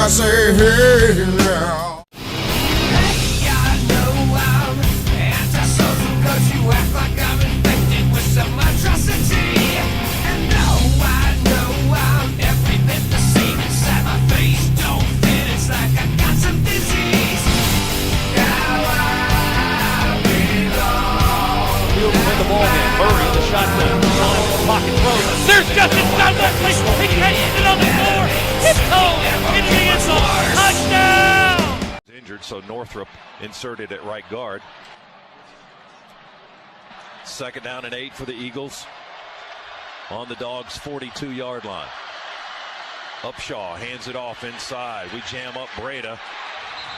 I say, hey now. Murray in the shotgun. Pocket throws. There's Justin Scott Wesley. He catches it on the floor. It's home into the end zone. Touchdown! Injured, so Northrup inserted at right guard. 2nd down and 8 for the Eagles on the Dogs' 42-yard line. Upshaw hands it off inside. We jam up Breda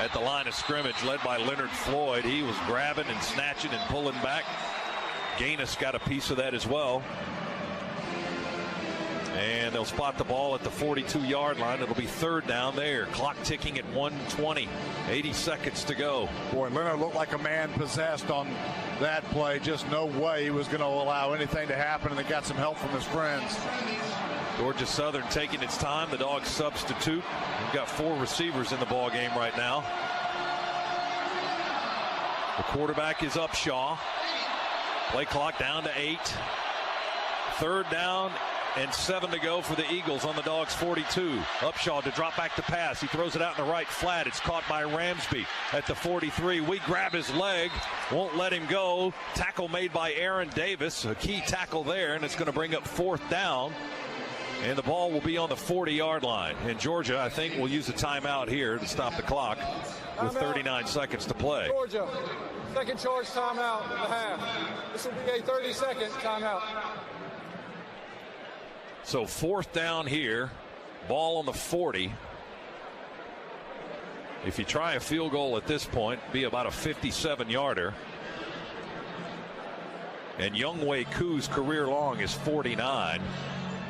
at the line of scrimmage, led by Leonard Floyd. He was grabbing and snatching and pulling back. GAAINC got a piece of that as well. And they'll spot the ball at the 42-yard line. It'll be 3rd down there. Clock ticking at 1:20. 80 seconds to go. Boy, Leonard looked like a man possessed on that play. Just no way he was going to allow anything to happen, and they got some help from his friends. Georgia Southern taking its time. The Dogs substitute. We've got 4 receivers in the ball game right now. The quarterback is Upshaw. Play clock down to 8. 3rd down and 7 to go for the Eagles on the Dogs' 42. Upshaw to drop back to pass. He throws it out in the right flat. It's caught by Ramsby at the 43. We grab his leg. Won't let him go. Tackle made by Aaron Davis. A key tackle there, and it's going to bring up 4th down. And the ball will be on the 40-yard line. And Georgia, I think, will use a timeout here to stop the clock with 39 seconds to play. Georgia, second charge timeout at the half. This will be a 30-second timeout. So 4th down here, ball on the 40. If you try a field goal at this point, be about a 57-yarder. And Younghoe Koo's career long is 49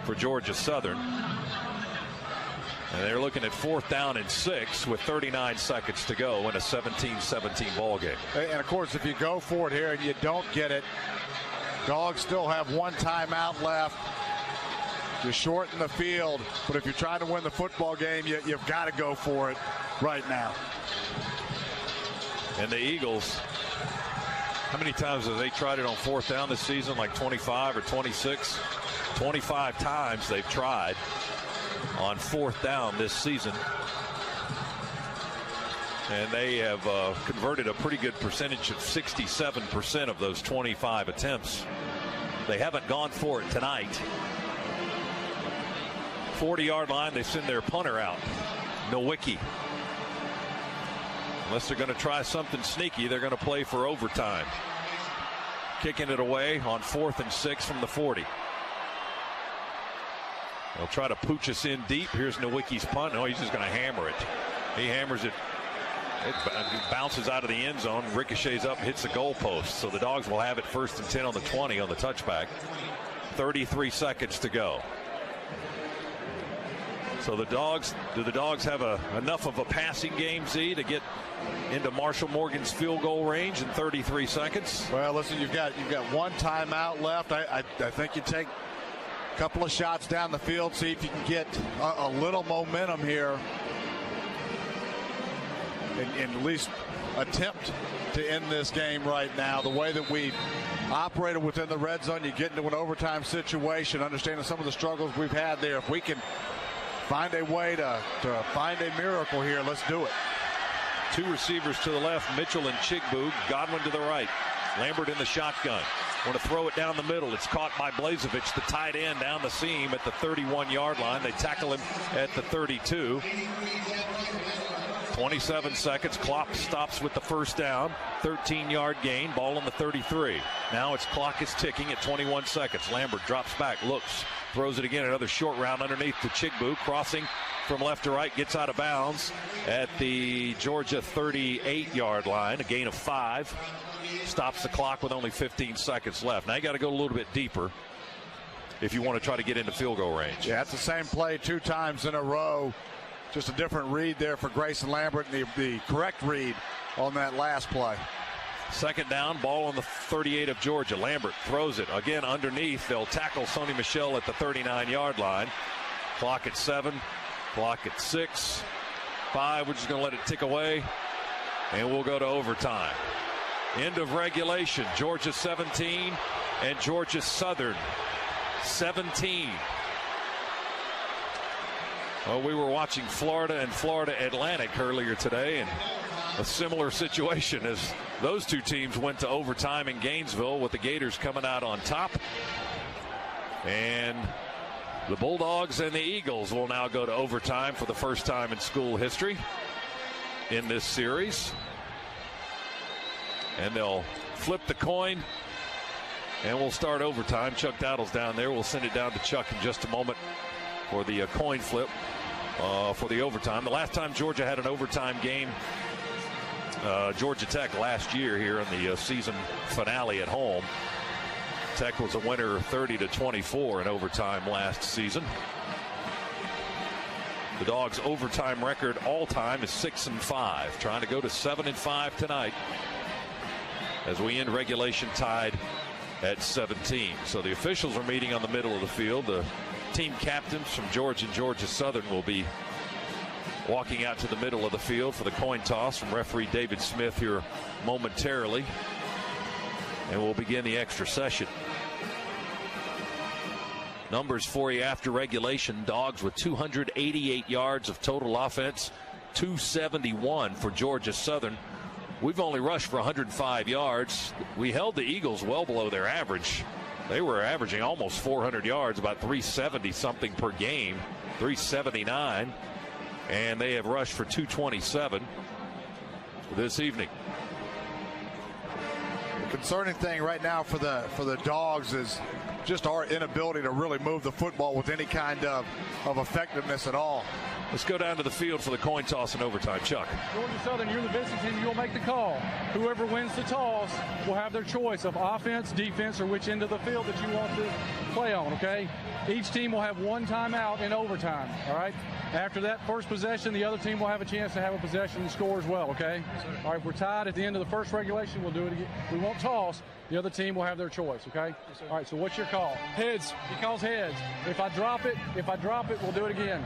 for Georgia Southern. And they're looking at 4th down and 6 with 39 seconds to go in a 17-17 ball game. And of course, if you go for it here and you don't get it, Dogs still have 1 timeout left. You shorten the field, but if you're trying to win the football game, you've got to go for it right now. And the Eagles, how many times have they tried it on 4th down this season? Like 25 or 26? 25 times they've tried on 4th down this season. And they have converted a pretty good percentage of 67% of those 25 attempts. They haven't gone for it tonight. 40-yard line, they send their punter out, Nowicki. Unless they're going to try something sneaky, they're going to play for overtime. Kicking it away on 4th and 6 from the 40. They'll try to pooch us in deep. Here's Nowicki's punt. No, he's just going to hammer it. He hammers it. It bounces out of the end zone, ricochets up, hits the goalpost. So the Dogs will have it 1st and 10 on the 20 on the touchback. 33 seconds to go. So the Dogs, do the Dogs have enough of a passing game, Z, to get into Marshall Morgan's field goal range in 33 seconds? Well, listen, you've got 1 timeout left. I think you take a couple of shots down the field, see if you can get a little momentum here, and at least attempt to end this game right now. The way that we operated within the red zone, you get into an overtime situation, understanding some of the struggles we've had there. If we can find a way to find a miracle here, let's do it. 2 receivers to the left, Mitchell and Chigbu. Godwin to the right. Lambert in the shotgun. Want to throw it down the middle. It's caught by Blazevich, the tight end, down the seam at the 31-yard line. They tackle him at the 32. 27 seconds. Clock stops with the 1st down. 13-yard gain. Ball on the 33. Now its clock is ticking at 21 seconds. Lambert drops back, looks, throws it again. Another short round underneath to Chigbu, crossing from left to right, gets out of bounds at the Georgia 38-yard line. A gain of 5. Stops the clock with only 15 seconds left. Now you got to go a little bit deeper if you want to try to get into field goal range. Yeah, it's the same play 2 times in a row. Just a different read there for Grayson Lambert, and the correct read on that last play. 2nd down, ball on the 38 of Georgia. Lambert throws it again underneath. They'll tackle Sonny Michel at the 39-yard line. Clock at 7, clock at 6. 5, we're just going to let it tick away, and we'll go to overtime. End of regulation. Georgia 17 and Georgia Southern 17. Well, we were watching Florida and Florida Atlantic earlier today, and a similar situation as those two teams went to overtime in Gainesville, with the Gators coming out on top. And the Bulldogs and the Eagles will now go to overtime for the first time in school history in this series. And they'll flip the coin, and we'll start overtime. Chuck Dowdle's down there. We'll send it down to Chuck in just a moment for the coin flip for the overtime. The last time Georgia had an overtime game, Georgia Tech last year here in the season finale at home. Tech was a winner 30-24 in overtime last season. The Dogs' overtime record all time is 6-5, trying to go to 7-5 tonight as we end regulation tied at 17. So the officials are meeting on the middle of the field. The team captains from Georgia and Georgia Southern will be walking out to the middle of the field for the coin toss from referee David Smith here momentarily. And we'll begin the extra session. Numbers for you after regulation. Dogs with 288 yards of total offense, 271 for Georgia Southern. We've only rushed for 105 yards. We held the Eagles well below their average. They were averaging almost 400 yards, about 370 something per game, 379. And they have rushed for 227 this evening. The concerning thing right now for the Dogs is just our inability to really move the football with any kind of effectiveness at all. Let's go down to the field for the coin toss and overtime. Chuck. Georgia Southern, you're the visiting team. You'll make the call. Whoever wins the toss will have their choice of offense, defense, or which end of the field that you want to play on, okay? Each team will have one timeout in overtime, all right? After that first possession, the other team will have a chance to have a possession and score as well, okay? All right, if we're tied at the end of the first regulation, we'll do it again. We won't toss. The other team will have their choice, okay? All right, so what's your call? Heads. He calls heads. If I drop it, we'll do it again.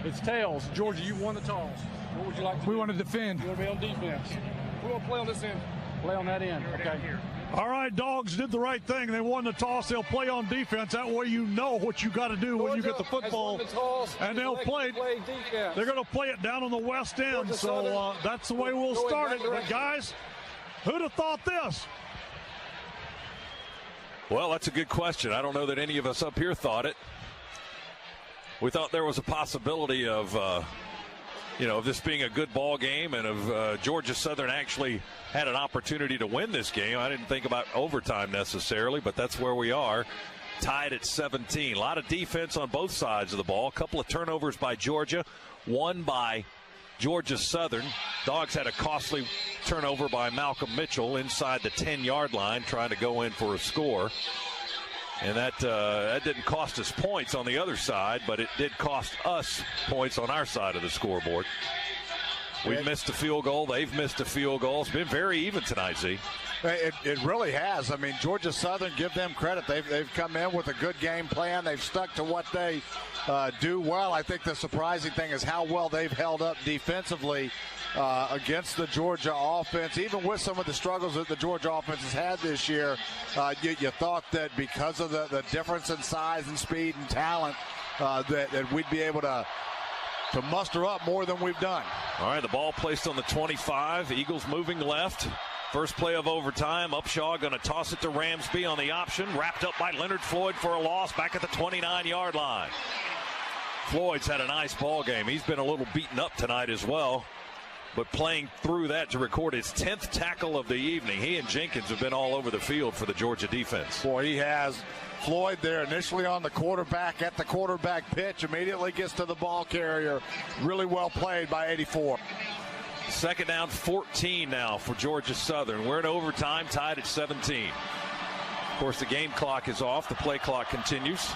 It's tails. Georgia, you won the toss. What would you like to do? We want to defend. You want to be on defense. We want to play on this end. Play on that end, okay? All right, Dogs did the right thing. They won the toss. They'll play on defense. That way you know what you got to do when you get the football. And they'll play. They're going to play it down on the west end. So that's the way we'll start it. But guys, who'd have thought this? Well, that's a good question. I don't know that any of us up here thought it. We thought there was a possibility of, of this being a good ball game and of Georgia Southern actually had an opportunity to win this game. I didn't think about overtime necessarily, but that's where we are, tied at 17. A lot of defense on both sides of the ball. A couple of turnovers by Georgia, one by Georgia Southern. Dogs had a costly turnover by Malcolm Mitchell inside the 10-yard line trying to go in for a score. And that didn't cost us points on the other side, but it did cost us points on our side of the scoreboard. We missed a field goal. They've missed a field goal. It's been very even tonight, Z. It really has. I mean, Georgia Southern, give them credit. They've come in with a good game plan. They've stuck to what they do well. I think the surprising thing is how well they've held up defensively against the Georgia offense. Even with some of the struggles that the Georgia offense has had this year, you thought that because of the difference in size and speed and talent that we'd be able to muster up more than we've done. All right, the ball placed on the 25. Eagles moving left. First play of overtime. Upshaw going to toss it to Ramsby on the option. Wrapped up by Leonard Floyd for a loss back at the 29-yard line. Floyd's had a nice ball game. He's been a little beaten up tonight as well, but playing through that to record his 10th tackle of the evening. He and Jenkins have been all over the field for the Georgia defense. Boy, he has. Floyd there initially on the quarterback at the quarterback pitch, immediately gets to the ball carrier. Really well played by 84. Second down, 14 now for Georgia Southern. We're in overtime, tied at 17. Of course, the game clock is off. The play clock continues.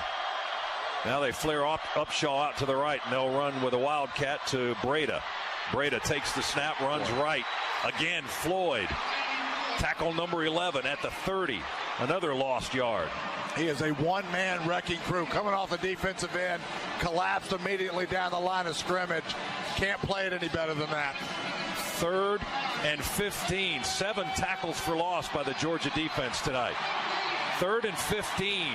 Now they flare Upshaw out to the right, and they'll run with a wildcat to Breda. Breda takes the snap, runs right. Again, Floyd. Tackle number 11 at the 30. Another lost yard. He is a one-man wrecking crew coming off the defensive end. collapsed immediately down the line of scrimmage. Can't play it any better than that. 3rd and 15. 7 tackles for loss by the Georgia defense tonight. 3rd and 15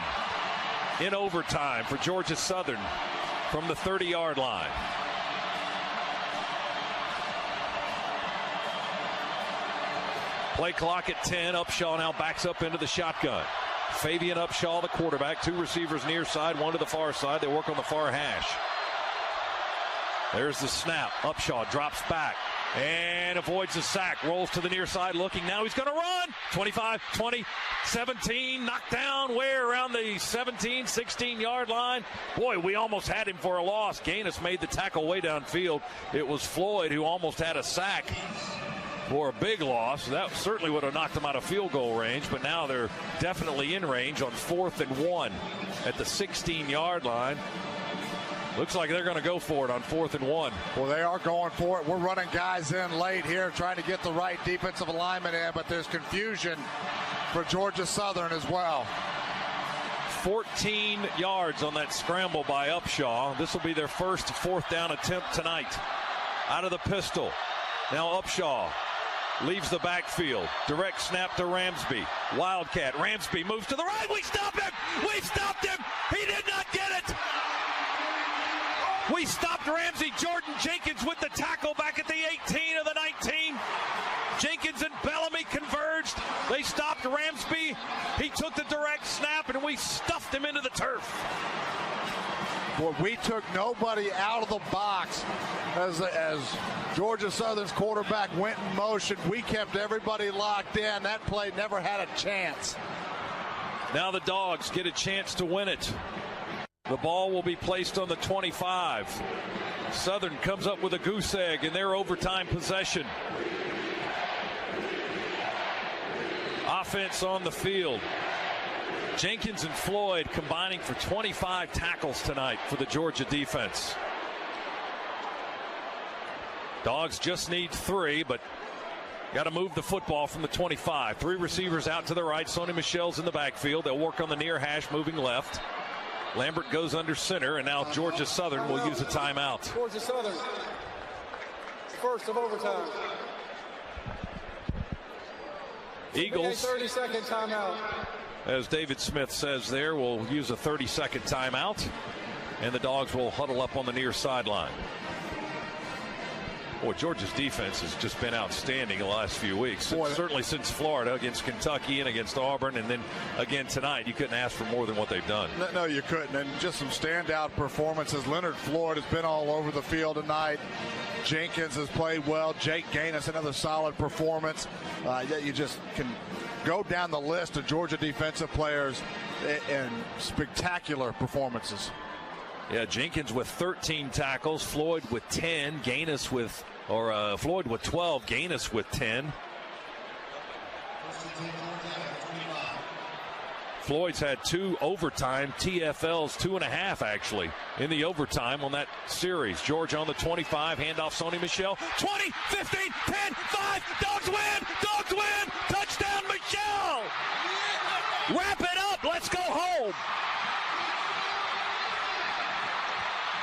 in overtime for Georgia Southern from the 30-yard line. Play clock at 10. Upshaw now backs up into the shotgun. Fabian Upshaw, the quarterback. 2 receivers near side, 1 to the far side. They work on the far hash. There's the snap. Upshaw drops back and avoids the sack. Rolls to the near side looking. Now he's going to run. 25, 20, 17. Knocked down way around the 17, 16-yard line. Boy, we almost had him for a loss. Gaines made the tackle way downfield. It was Floyd who almost had a sack for a big loss. That certainly would have knocked them out of field goal range, but now they're definitely in range on 4th and 1 at the 16-yard line. Looks like they're going to go for it on 4th and 1. Well, they are going for it. We're running guys in late here, trying to get the right defensive alignment in, but there's confusion for Georgia Southern as well. 14 yards on that scramble by Upshaw. This will be their first 4th down attempt tonight. Out of the pistol. Now Upshaw leaves the backfield. Direct snap to Ramsby. Wildcat. Ramsby moves to the right. We stopped him. We stopped him. He did not get it. We stopped Ramsey. Jordan Jenkins with the tackle back at the 18 of the 19. Jenkins and Bellamy converged. They stopped Ramsby. He took the direct snap, and we stuffed him into the turf. Boy, we took nobody out of the box as Georgia Southern's quarterback went in motion. We kept everybody locked in. That play never had a chance. Now the Dogs get a chance to win it. The ball will be placed on the 25. Southern comes up with a goose egg in their overtime possession. Offense on the field. Jenkins and Floyd combining for 25 tackles tonight for the Georgia defense. Dogs just need 3, but got to move the football from the 25. 3 receivers out to the right. Sonny Michel's in the backfield. They'll work on the near hash, moving left. Lambert goes under center, and now Georgia Southern will use a timeout. Georgia Southern, first of overtime. Eagles, 30-second timeout. as David Smith says there, will use a 30-second timeout, and the Dogs will huddle up on the near sideline. Boy, Georgia's defense has just been outstanding the last few weeks. Certainly since Florida against Kentucky and against Auburn, and then again tonight. You couldn't ask for more than what they've done. No, you couldn't. And just some standout performances. Leonard Floyd has been all over the field tonight. Jenkins has played well. Jake Gaines, another solid performance. You just can go down the list of Georgia defensive players and spectacular performances. Yeah, Jenkins with 13 tackles, Floyd with 10, Floyd with 12, Gaines with 10. Floyd's had 2 overtime TFLs, 2.5 actually, in the overtime on that series. Georgia on the 25, handoff Sonny Michel. 20, 15, 10, 5, Dogs win! Dogs win! Touchdown Michel! Wrap it up, let's go home!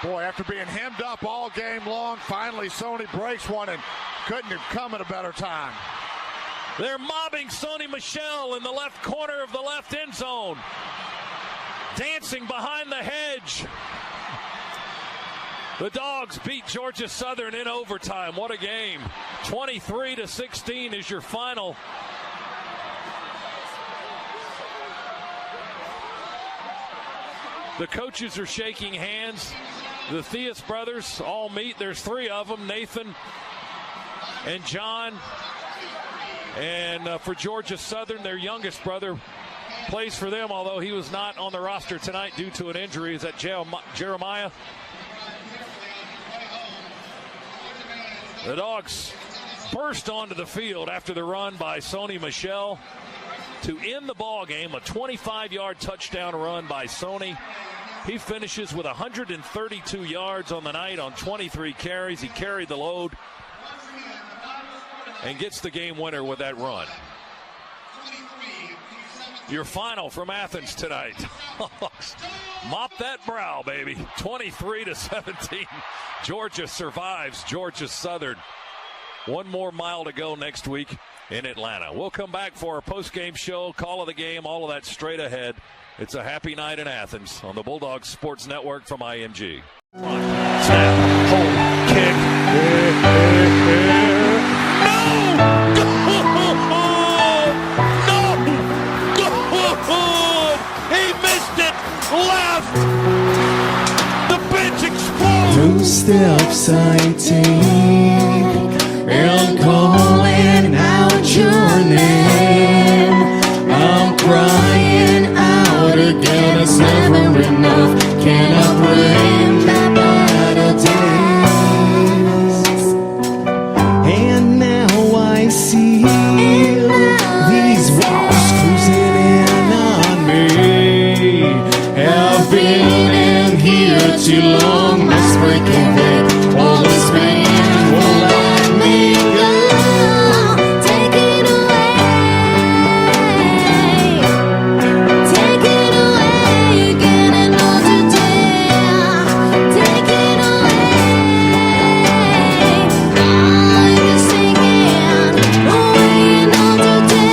Boy, after being hemmed up all game long, finally Sonny breaks one and couldn't have come at a better time. They're mobbing Sonny Michel in the left corner of the left end zone. Dancing behind the hedge. The Dogs beat Georgia Southern in overtime. What a game. 23-16 is your final. The coaches are shaking hands. The Theus brothers all meet. There's 3 of them, Nathan and John. And for Georgia Southern, their youngest brother plays for them, although he was not on the roster tonight due to an injury. Is that Jeremiah? The Dogs burst onto the field after the run by Sonny Michel to end the ball game. A 25-yard touchdown run by Sonny. He finishes with 132 yards on the night on 23 carries. He carried the load and gets the game winner with that run. Your final from Athens tonight. Mop that brow, baby. 23-17. Georgia survives Georgia Southern. One more mile to go next week in Atlanta. We'll come back for our post-game show, call of the game, all of that straight ahead. It's a happy night in Athens on the Bulldogs Sports Network from IMG. Snap, hold, kick. Left! The bench explodes! 2 steps I take and calling out your name. I'm crying out again, it's never enough. Can I bring back better days? And now I see these walls closing in on me. Have been in here too long, must break away. All this pain won't let me go. Take it away, take it away, get another day. Take it away, I'm just taking away another day.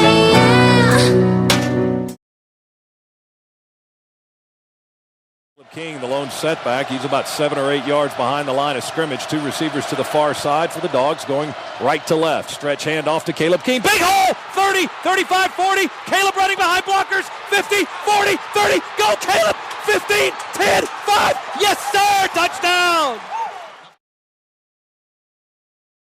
King, the lone setback. He's about 7 or 8 yards behind the line of scrimmage. 2 receivers to the far side for the Dogs, going right to left. Stretch handoff to Caleb King. Big hole! 30, 35, 40. Caleb running behind blockers. 50, 40, 30. Go Caleb! 15, 10, 5.